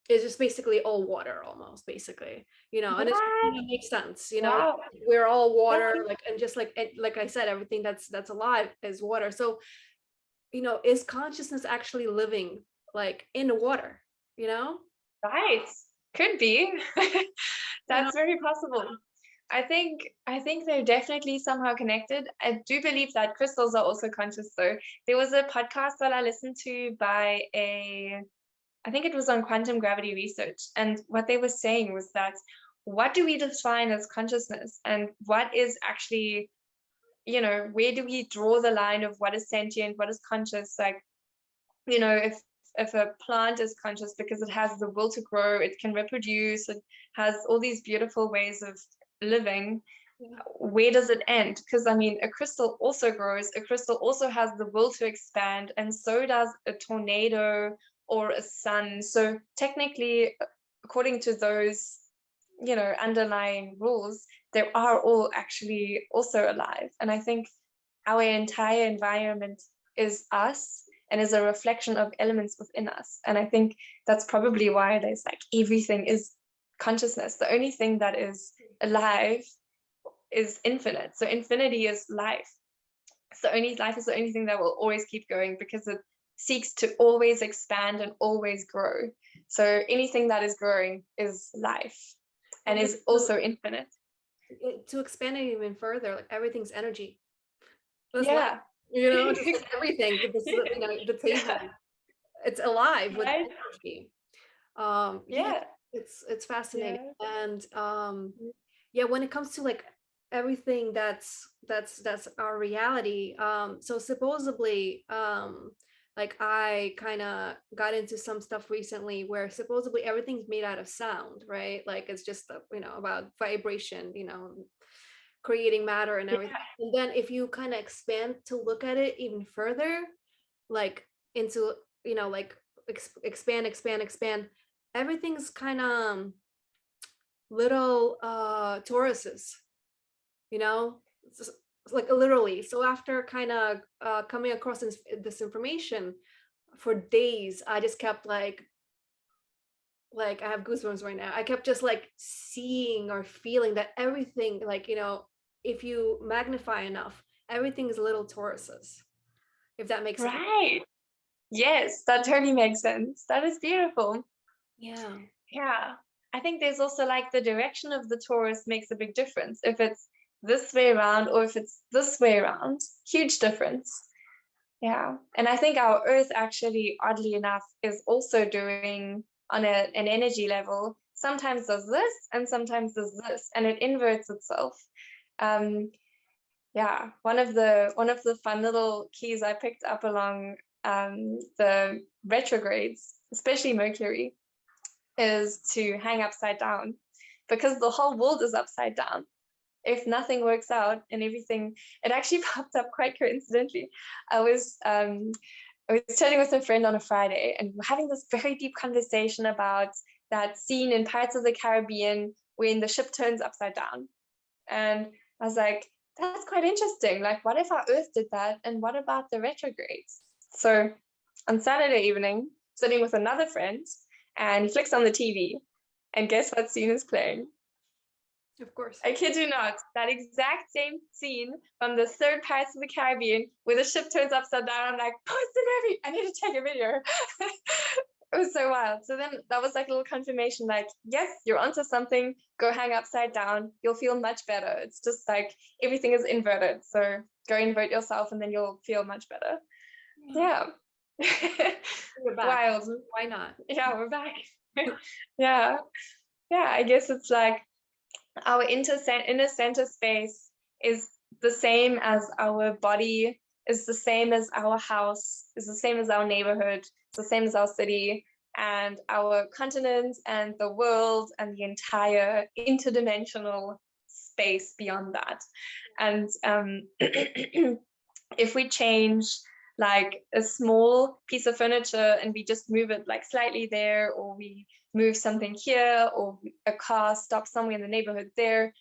is just basically all water, almost, basically, you know. And it makes sense, you know. Wow. We're all water, like, and just like I said, everything that's alive is water. So, you know, is consciousness actually living like in the water, you know? Right, could be. That's very possible. I think they're definitely somehow connected. I do believe that crystals are also conscious though. There was a podcast that I listened to by I think it was on quantum gravity research, and what they were saying was that what do we define as consciousness, and what is actually, where do we draw the line of what is sentient, what is conscious? Like, if a plant is conscious because it has the will to grow, it can reproduce, it has all these beautiful ways of living, Yeah. where does it end? Because I mean, a crystal also grows, a crystal also has the will to expand, and so does a tornado or a sun. So technically, according to those, underlying rules, they are all actually also alive. And I think our entire environment is us and is a reflection of elements within us. And I think that's probably why there's like everything is consciousness. The only thing that is alive is infinite. So infinity is life. Life is the only thing that will always keep going, because it seeks to always expand and always grow. So anything that is growing is life and is also infinite. To expand it even further, like everything's energy. That's Yeah. just like everything. The table, Yeah. it's alive with Right? energy. Yeah. It's fascinating. Yeah. And yeah, when it comes to like everything that's our reality, so supposedly like I kind of got into some stuff recently where supposedly everything's made out of sound, right? Like it's just about vibration, creating matter and everything. And then if you kind of expand to look at it even further, like into like expand, everything's kind of little Tauruses, you know. It's like literally. So after kind of coming across this information for days, I just kept like I have goosebumps right now. I kept just like seeing or feeling that everything, like, if you magnify enough, everything is little Tauruses, if that makes sense. Right. Yes, that totally makes sense. That is beautiful. Yeah. Yeah. I think there's also like the direction of the torus makes a big difference. If it's this way around or if it's this way around, huge difference. Yeah. And I think our Earth actually, oddly enough, is also doing on an energy level, sometimes does this and sometimes does this, and it inverts itself. Yeah, one of the fun little keys I picked up along the retrogrades, especially Mercury, is to hang upside down, because the whole world is upside down. If nothing works out and everything, it actually popped up quite coincidentally. I was chatting with a friend on a Friday, and we're having this very deep conversation about that scene in Pirates of the Caribbean when the ship turns upside down. And I was like, that's quite interesting. Like, what if our Earth did that? And what about the retrogrades? So on Saturday evening, sitting with another friend, and he flicks on the TV, and guess what scene is playing? Of course. I kid you not, that exact same scene from the third Pirates of the Caribbean where the ship turns upside down. I'm like, post it, I need to take a video. It was so wild. So then that was like a little confirmation, like, yes, you're onto something. Go hang upside down. You'll feel much better. It's just like everything is inverted. So go invert yourself and then you'll feel much better. Yeah. We're back. Wild. Why not? Yeah, we're back. Yeah. Yeah, I guess it's like our inner center space is the same as our body, is the same as our house, is the same as our neighborhood, it's the same as our city, and our continent and the world and the entire interdimensional space beyond that. And if we change like a small piece of furniture and we just move it like slightly there, or we move something here, or a car stops somewhere in the neighborhood there,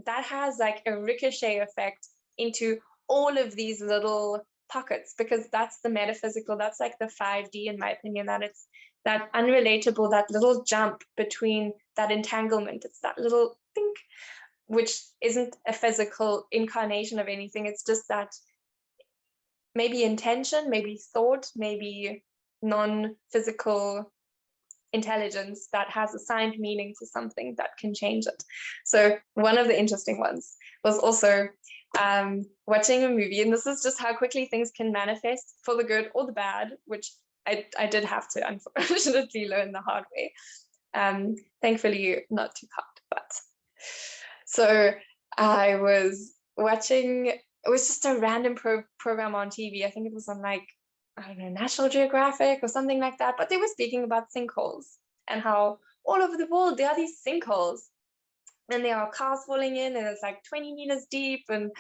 that has like a ricochet effect into all of these little pockets, because that's the metaphysical, that's like the 5D in my opinion, that it's that unrelatable, that little jump between that entanglement, it's that little think, which isn't a physical incarnation of anything, it's just that maybe intention, maybe thought, maybe non-physical intelligence that has assigned meaning to something that can change it. So one of the interesting ones was also watching a movie, and this is just how quickly things can manifest for the good or the bad, which I did have to unfortunately learn the hard way. Thankfully not too hard, but so I was watching, it was just a random program on TV. I think it was on like, I don't know, National Geographic or something like that, but they were speaking about sinkholes and how all over the world there are these sinkholes, and there are cars falling in, and it's like 20 meters deep and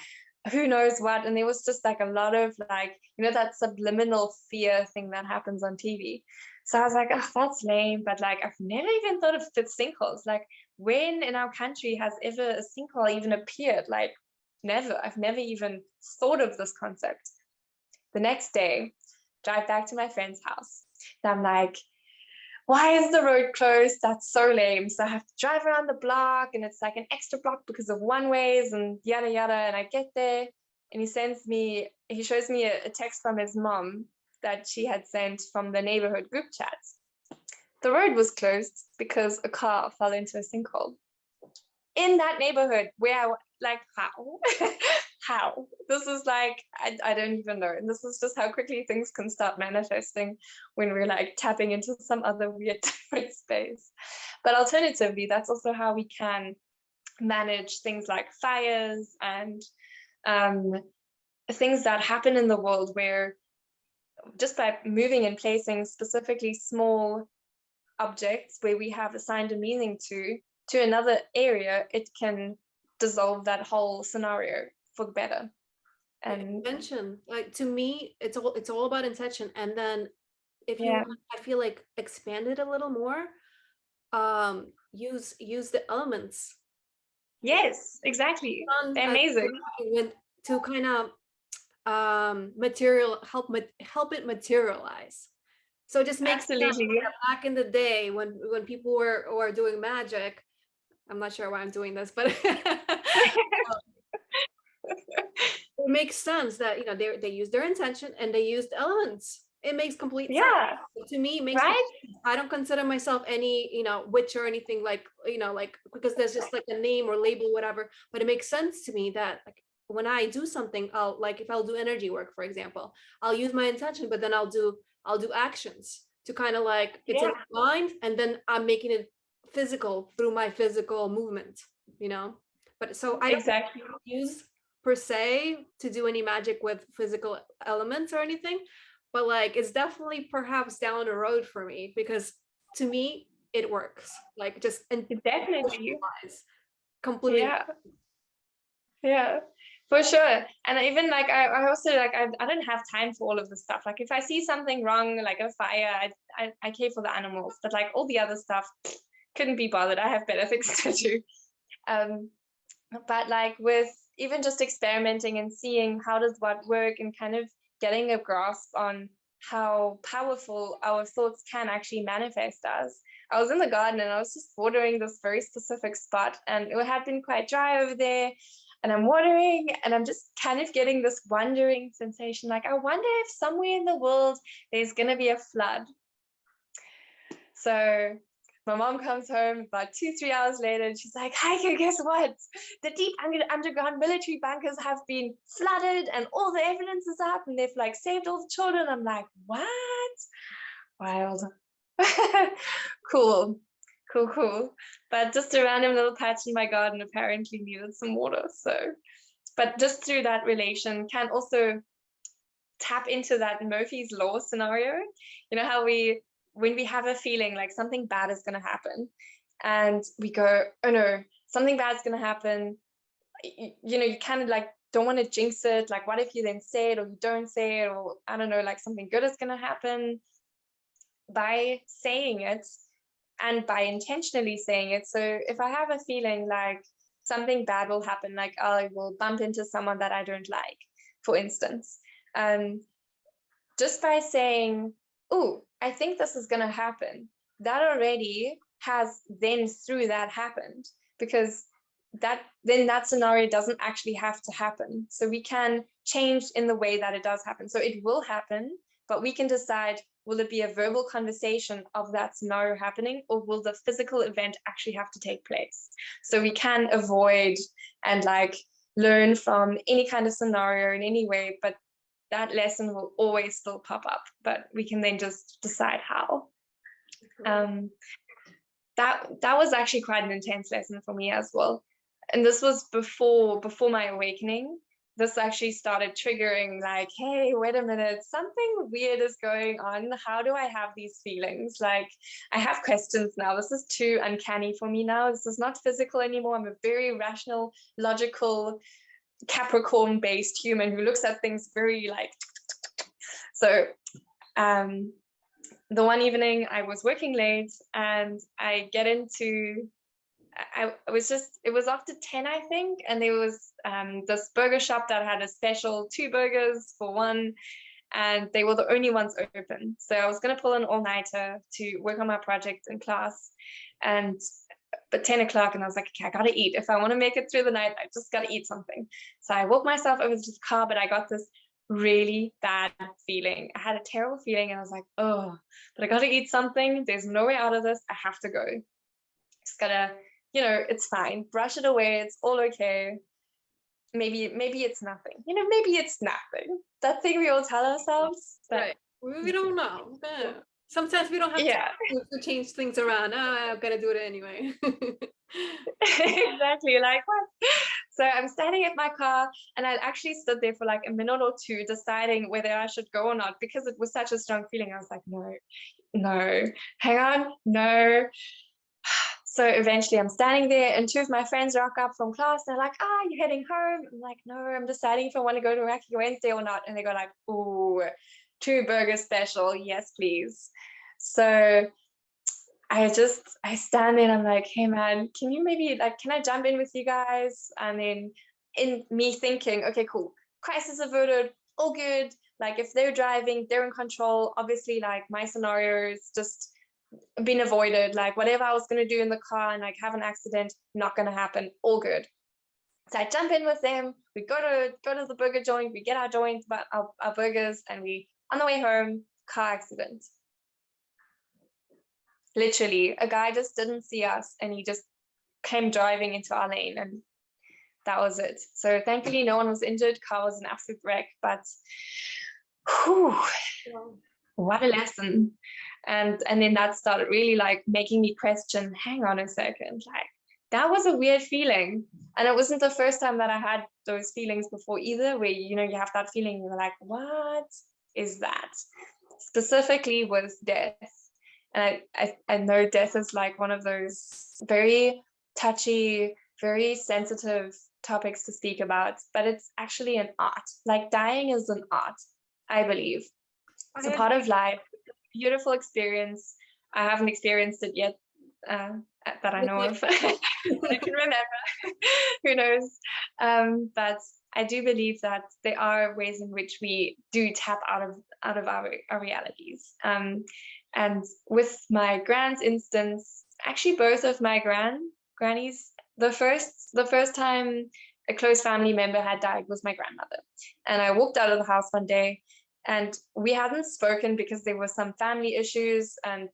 who knows what. And there was just like a lot of like, you know, that subliminal fear thing that happens on TV. So I was like, oh, that's lame. But like, I've never even thought of the sinkholes. Like, when in our country has ever a sinkhole even appeared? Like, never. I've never even thought of this concept. The next day, drive back to my friend's house. And I'm like, why is the road closed? That's so lame. So I have to drive around the block, and it's like an extra block because of one ways and yada yada. And I get there, and he shows me a text from his mom that she had sent from the neighborhood group chats. The road was closed because a car fell into a sinkhole in that neighborhood where how? How? This is like, I don't even know. And this is just how quickly things can start manifesting when we're like tapping into some other weird different space. But alternatively, that's also how we can manage things like fires and things that happen in the world, where just by moving and placing specifically small objects where we have assigned a meaning to another area, it can dissolve that whole scenario for the better. And intention, like, to me, it's all about intention. And then if you yeah, want, I feel like, expand it a little more, use the elements. yes, exactly. They're Amazing. to kind of help it materialize. So it just makes sense Absolutely. that back in the day when people were doing magic, I'm not sure why I'm doing this, but it makes sense that, you know, they use their intention and they used elements. It makes complete sense. Yeah, To me, it makes right? sense. I don't consider myself any, you know, witch or anything, like, you know, like, because there's just like a name or label, whatever. But it makes sense to me that, like, when I do something, if I'll do energy work, for example, I'll use my intention, but then I'll do actions to kind of like, it's in Yeah, my mind, and then I'm making it physical through my physical movement, you know. But so I don't exactly. use per se to do any magic with physical elements or anything, but like, it's definitely perhaps down the road for me, because to me it works, like, just and Definitely. completely. Yeah, yeah, for sure. And even like I also like I don't have time for all of this stuff. Like if I see something wrong, like a fire, I care for the animals, but like all the other stuff, couldn't be bothered. I have better things to do. But like with even just experimenting and seeing how does what work, and kind of getting a grasp on how powerful our thoughts can actually manifest us. I was in the garden and I was just watering this very specific spot, and it had been quite dry over there. And I'm watering, and I'm just kind of getting this wondering sensation, like I wonder if somewhere in the world there's going to be a flood. So my mom comes home about 2-3 hours later, and she's like, Heike, guess what? The deep underground military bunkers have been flooded, and all the evidence is up, and they've like saved all the children. I'm like, what? Wild. Cool. But just a random little patch in my garden apparently needed some water. So, but just through that relation can also tap into that Murphy's Law scenario. You know how when we have a feeling like something bad is going to happen, and we go, oh no, something bad is going to happen, you know, you kind of like don't want to jinx it. Like, what if you then say it, or you don't say it, or I don't know, like something good is going to happen? By saying it, and by intentionally saying it. So if I have a feeling like something bad will happen, like I will bump into someone that I don't like, for instance, just by saying, oh, I think this is going to happen, that already has then through that happened, because that scenario doesn't actually have to happen. So we can change in the way that it does happen. So it will happen, but we can decide, will it be a verbal conversation of that scenario happening, or will the physical event actually have to take place? So we can avoid and like learn from any kind of scenario in any way, but that lesson will always still pop up, but we can then just decide how. That was actually quite an intense lesson for me as well. And this was before my awakening. This actually started triggering like, hey, wait a minute, something weird is going on. How do I have these feelings? Like, I have questions now. This is too uncanny for me now. This is not physical anymore. I'm a very rational, logical, Capricorn-based human who looks at things very like, so the one evening I was working late and I get into, it was after 10, I think, and there was this burger shop that had a special 2 burgers for $1, and they were the only ones open. So I was going to pull an all-nighter to work on my project in class, but 10 o'clock, and I was like, okay, I gotta eat. If I want to make it through the night, I just gotta eat something. So I walked myself over to the car, but I got this really bad feeling. I had a terrible feeling, and I was like, oh, but I gotta eat something. There's no way out of this. I have to go. Just gotta, it's fine. Brush it away. It's all okay. Maybe it's nothing. Maybe it's nothing. That thing we all tell ourselves. Right. We don't know. Sometimes we don't have to change things around. I'm gonna do it anyway. Exactly, like what? So I'm standing at my car, and I actually stood there for like a minute or two deciding whether I should go or not, because it was such a strong feeling. I was like, no, hang on, no. So eventually I'm standing there, and 2 of my friends rock up from class. They're like, you heading home? I'm like, no, I'm deciding if I want to go to Wacky Wednesday or not. And they go like, ooh, 2 burger special, yes please. So I stand there and I'm like, hey man, can you maybe can I jump in with you guys? And then in me thinking, okay, cool, crisis averted, all good. Like if they're driving, they're in control. Obviously, like my scenario is just been avoided. Like whatever I was gonna do in the car and like have an accident, not gonna happen, all good. So I jump in with them. We go to the burger joint. We get our joint, but our burgers, and we on the way home, car accident. Literally, a guy just didn't see us, and he just came driving into our lane, and that was it. So thankfully, no one was injured. Car was an absolute wreck, but whew, what a lesson. And then that started really like making me question, hang on a second, like that was a weird feeling. And it wasn't the first time that I had those feelings before either, where you have that feeling, you're like, what is that? Specifically with death. And I know death is like one of those very touchy, very sensitive topics to speak about, but it's actually an art. Like dying is an art, I believe. It's a part of life, beautiful experience. I haven't experienced it yet that I know of. I can remember. Who knows? But I do believe that there are ways in which we do tap out of our realities. And with my grand's instance, actually both of my grannies, the first time a close family member had died was my grandmother. And I walked out of the house one day, and we hadn't spoken because there were some family issues, and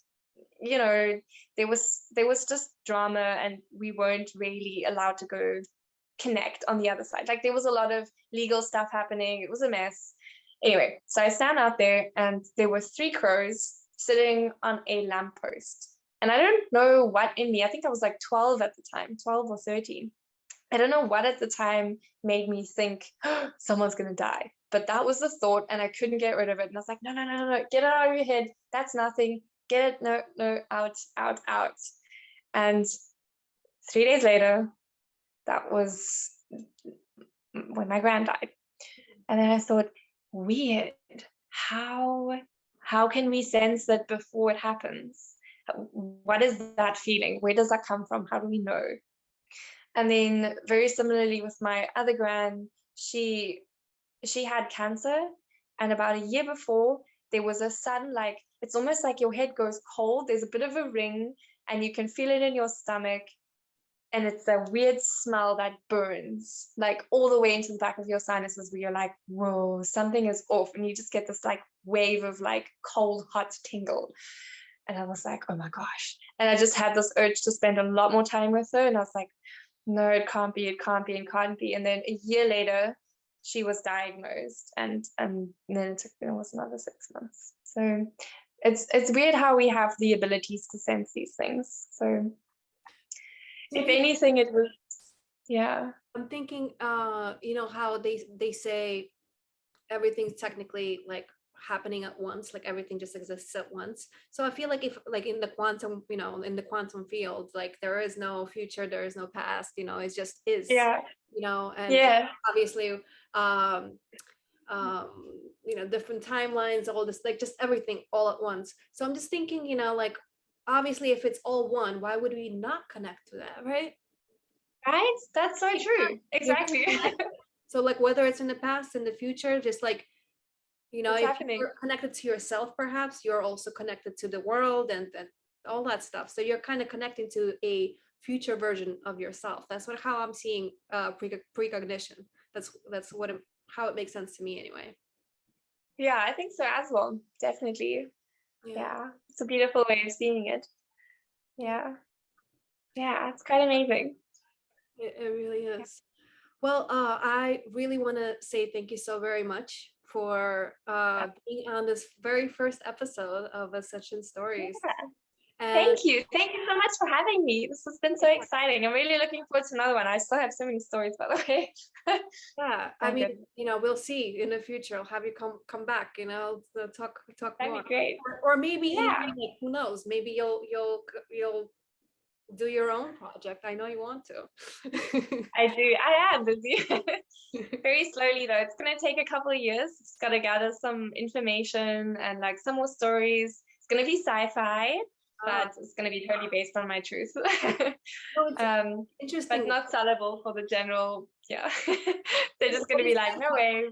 there was just drama, and we weren't really allowed to go connect on the other side. Like there was a lot of legal stuff happening. It was a mess. Anyway, so I stand out there, and there were 3 crows sitting on a lamppost. And I don't know what in me, I think I was like 12 at the time, 12 or 13. I don't know what at the time made me think, oh, someone's going to die. But that was the thought, and I couldn't get rid of it. And I was like, no, get it out of your head. That's nothing. Get it, no, out. And 3 days later, that was when my grand died. And then I thought, weird, how can we sense that before it happens? What is that feeling? Where does that come from? How do we know? And then very similarly with my other gran, she had cancer, and about a year before, there was a sudden, like, it's almost like your head goes cold. There's a bit of a ring, and you can feel it in your stomach. and it's a weird smell that burns like all the way into the back of your sinuses, where you're like, whoa, something is off, and you just get this like wave of like cold hot tingle. And I was like, oh my gosh. And I just had this urge to spend a lot more time with her, and I was like, no, it can't be, it can't be, it can't be. And then a year later she was diagnosed, and then it was another 6 months. So it's weird how we have the abilities to sense these things. So if anything, it was, yeah. I'm thinking, you know how they say everything's technically like happening at once, like everything just exists at once. So I feel like if like in the quantum, you know, in the quantum field, like there is no future, there is no past, you know, it just is. Yeah. You know, and Yeah. obviously you know, different timelines, all this, like just everything all at once. So I'm just thinking, you know, like obviously if it's all one, why would we not connect to that, right? Right? That's so true. Exactly. So like whether it's in the past, in the future, just like, you know, It's if happening. you're connected to yourself, perhaps you're also connected to the world and all that stuff. So you're kind of connecting to a future version of yourself. That's what how I'm seeing precognition. That's what how it makes sense to me anyway. Yeah, I think so as well. Definitely. Yeah. It's a beautiful way of seeing it. Yeah. Yeah, it's quite amazing. It really is. Well, I really want to say thank you so very much for being on this very first episode of Ascension Stories. Yeah. And Thank you. Thank you so much for having me. This has been so exciting. I'm really looking forward to another one. I still have so many stories, by the way. yeah, I mean, you know, we'll see in the future. I'll have you come back, you know, to talk That'd more. be great. Or maybe Yeah. even like, who knows? Maybe you'll do your own project. I know you want to. I do. I am busy. Very slowly though. It's gonna take a couple of years. Just gotta gather some information and like some more stories. It's gonna be sci-fi, but it's gonna be totally based on my truth. Interesting. But not sellable for the general. Yeah. They're just gonna be like, no way.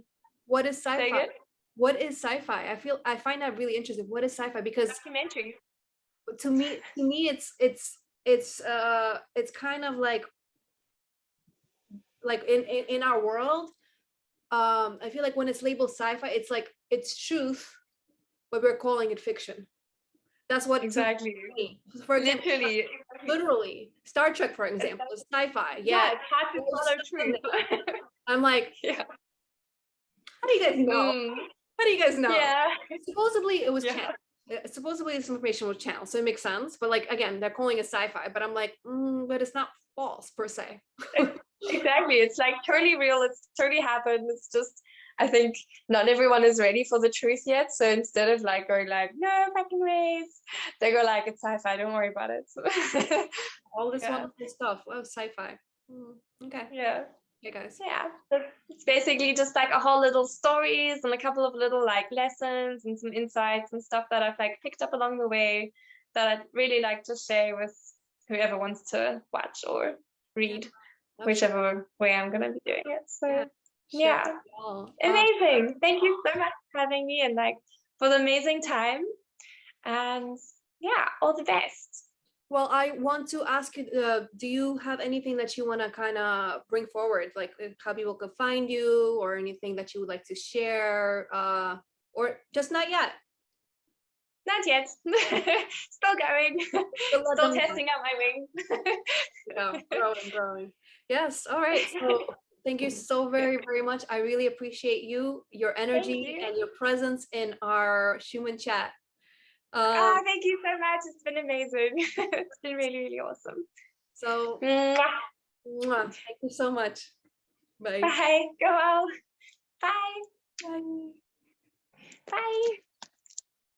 What is sci-fi? What is sci-fi? I find that really interesting. What is sci-fi? Because documentary. To me, it's kind of like in our world. I feel like when it's labeled sci-fi, it's like it's truth, but we're calling it fiction. That's what exactly. For example, literally Star Trek, for example, is sci-fi. Yeah, it's hard to follow truth. I'm like, yeah. How do you guys know? How do you guys know? Yeah. Supposedly it was channeled. Supposedly this information was channeled, so it makes sense. But like again, they're calling it sci-fi. But I'm like, but it's not false per se. Exactly. It's like totally real. It's totally happened. It's just, I think not everyone is ready for the truth yet. So instead of like going like, no fucking ways, they go like, it's sci-fi, don't worry about it. All this wonderful stuff. Wow, sci-fi. Okay. Yeah. Okay, guys. Yeah. It's basically just like a whole little stories and a couple of little like lessons and some insights and stuff that I've like picked up along the way that I'd really like to share with whoever wants to watch or read. Whichever way I'm gonna be doing it. So yeah. Amazing. Thank you so much for having me and like for the amazing time. And yeah, all the best. Well, I want to ask you, do you have anything that you want to kind of bring forward, like how people can find you or anything that you would like to share, or just not yet? Not yet. Still going. Still testing out my wings. Growing. Yes. All right. So thank you so very, very much. I really appreciate you, your energy, and your presence in our human chat. Thank you so much. It's been amazing. It's been really, really awesome. So thank you so much. Bye. Bye. Go well. Bye. Bye. Bye.